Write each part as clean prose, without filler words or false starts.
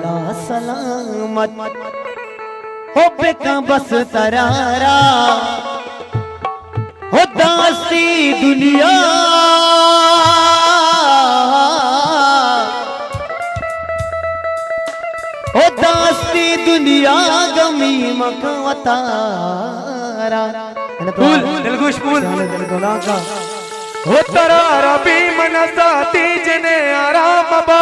सलामत हो बेका बस तरारा हो दासी दुनिया हो दासी दुनिया गमी मकवतारा फूल दिलगुश फूल का हो तरारा भी मनसा तीजने आराम बा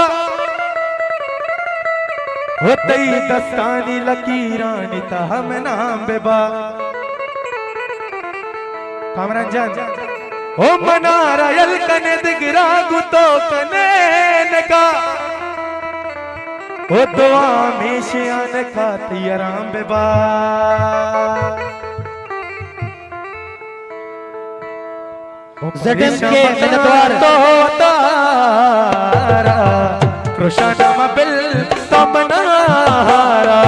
हो तई दस्तानी लकीरानी हम नाम बेबा कामरान जान हो मनारा यल कने दिगरा गुतो कने नका हो दुआ में शियान खाती आराम बेबा ज़डम के मिनटवार तो तारा कृष्ण बिल तमनारा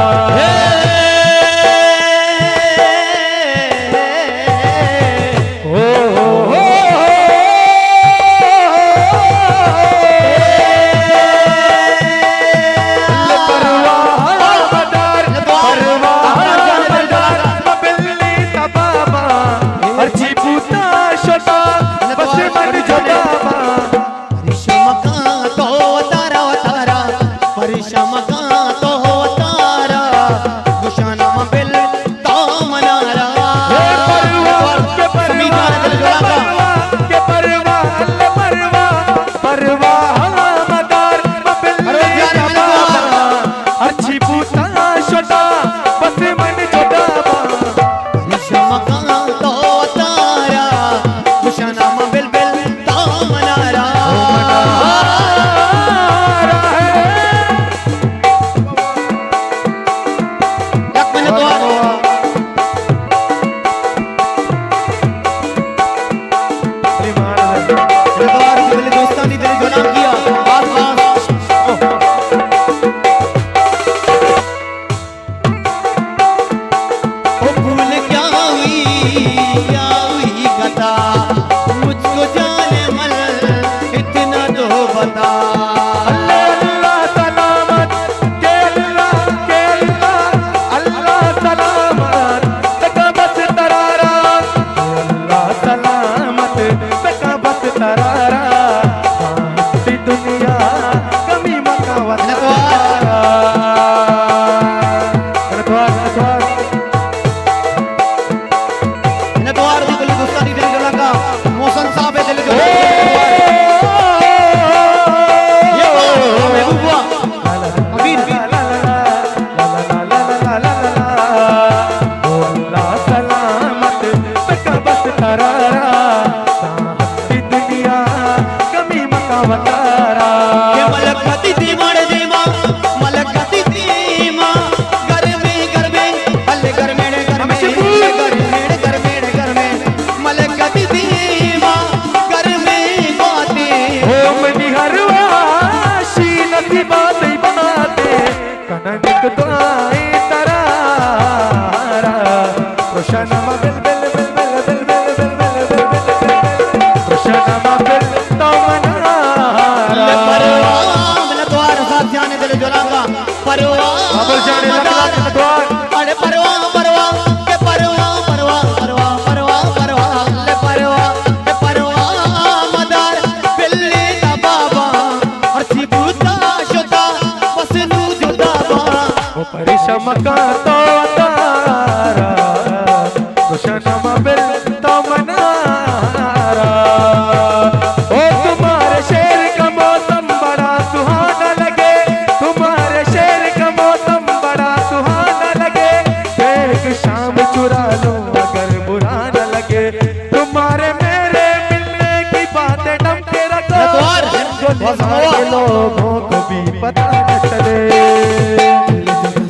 लोगों को भी पता न चले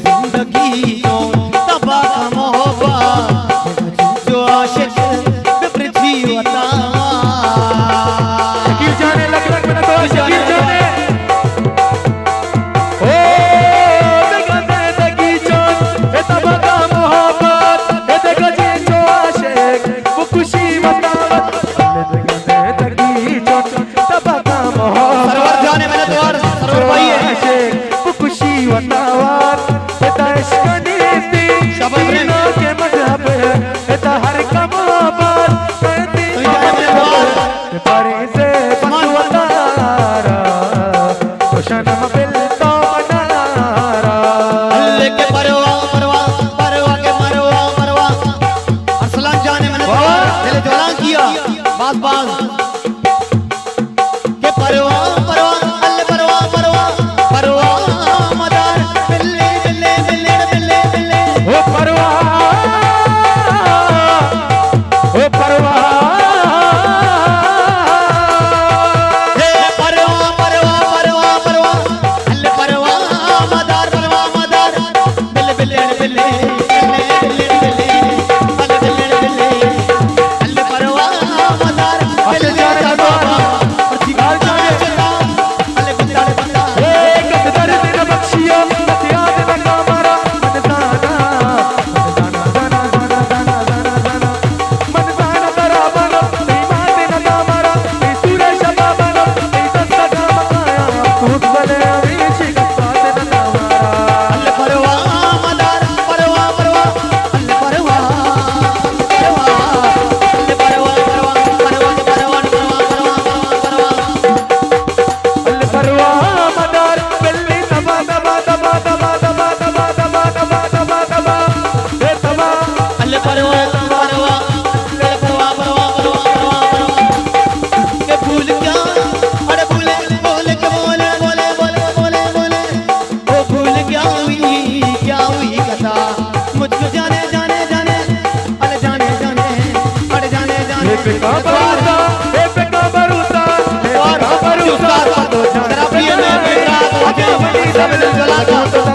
जिंदगी को तबाह मोहब्बत जो आशिक पृथ्वी वता शकील जाने लग में तो शकील जाने ओ जिंदगी जो तबाह मोहब्बत देखो जी जो आशिक वो खुशी बतावत जिंदगी जो तबाह मोहब्बत सरवर जाने मैंने तो और सरवर भाई है सवार इता इश्क नीति दीना के मजहब है इता हर कमाबार करती परे से बंदुतारा रोशन बिल तो मनारा अल्लाह के परवा परवा परवा के मरवा मरवा अरसलान जाने मैंने दिल ज्वाला किया बात बात के परवा परवा अल्लाह परवा परवा परवा मदार बिल्ले बिल्ले बिल्ले बिल्ले बिल्ले ओ परवा हे परवा परवा परवा परवा अल्लाह परवा मदार परवा मदार बिल्ले बिल्ले बिल्ले बिल्ले बिल्ले बिल्ले बिल्ले बिल्ले अल्लाह परवा मदार बिल्ले Jala